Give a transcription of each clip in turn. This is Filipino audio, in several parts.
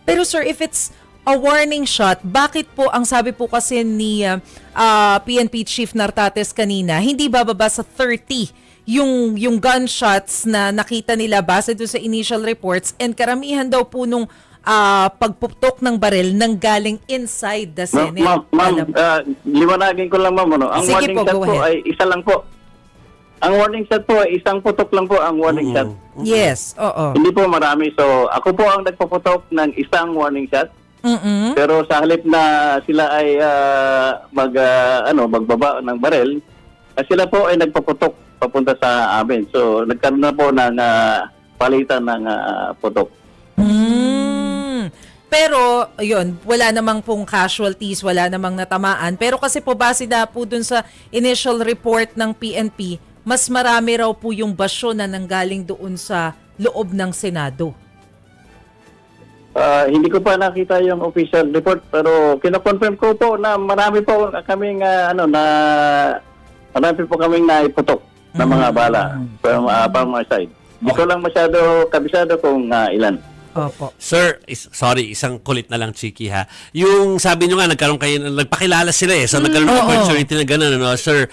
Pero sir, if it's a warning shot, bakit po ang sabi po kasi ni PNP Chief Nartates kanina, hindi bababa sa 30 yung gunshots na nakita nila base doon sa initial reports, and karamihan daw po nung pagputok ng baril nang galing inside the Senate? Ma'am, liwanagin ko lang ma'am. Ang Sige warning po, shot go po ahead. ay isa lang po. Ang warning shot po ay isang putok lang po ang warning shot. Yes, oo. Hindi po marami. So ako po ang nagpaputok ng isang warning shot. Pero sa halip na sila ay magbaba ng baril, sila po ay nagpaputok papunta sa amin. So nagkaroon na po ng palitan ng putok. Pero, yun, wala namang pong casualties, wala namang natamaan. Pero kasi po base na po dun sa initial report ng PNP, mas marami raw po yung basyo na nanggaling doon sa loob ng Senado. Hindi ko pa nakita yung official report, pero kino-confirm ko po na marami po kaming marami po kaming naiputok na mga bala from our side. Hindi ko lang masyado kabisado kung ilan. Opo. Sir, sorry, isang kulit na lang, Chiki, ha. Yung sabi nyo nga, nagpakilala sila eh. So, nagkaroon ng opportunity na gano'n, ano. Sir,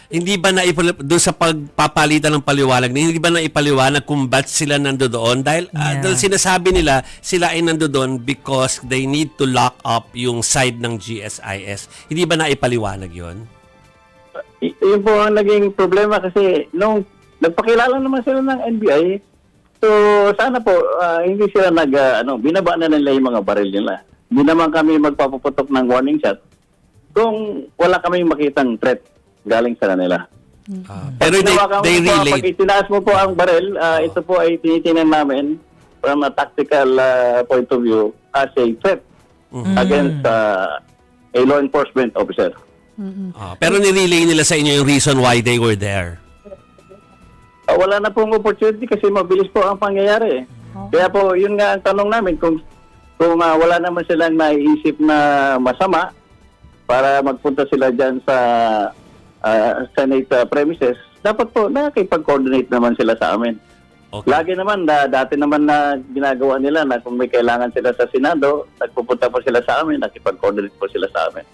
hindi ba doon sa pagpapalitan ng paliwanag, hindi ba naipaliwanag kung ba't sila nandoon? Dahil sinasabi nila, sila ay nandoon because they need to lock up yung side ng GSIS. Hindi ba naipaliwanag yun? Yun po ang naging problema kasi nung nagpakilala naman sila ng NBI, so sana po hindi sila binaba na nila yung mga baril nila. Hindi naman kami magpapaputok ng warning shot kung wala kaming makitang threat galing sa kanila. Pero they pag relate. itinaas mo po ang baril, ito po ay tinitingnan namin from a tactical point of view as a threat against a law enforcement officer. Pero nirelay nila sa inyo yung reason why they were there. Wala na pong opportunity kasi mabilis po ang pangyayari. Kaya po, yun nga ang tanong namin, kung wala naman silang naiisip na masama para magpunta sila dyan sa Senate premises, dapat po nakikipag-coordinate naman sila sa amin. Okay. Lagi naman, dati naman na ginagawa nila na kung may kailangan sila sa Senado, nagpupunta po sila sa amin, nakipag-coordinate po sila sa amin.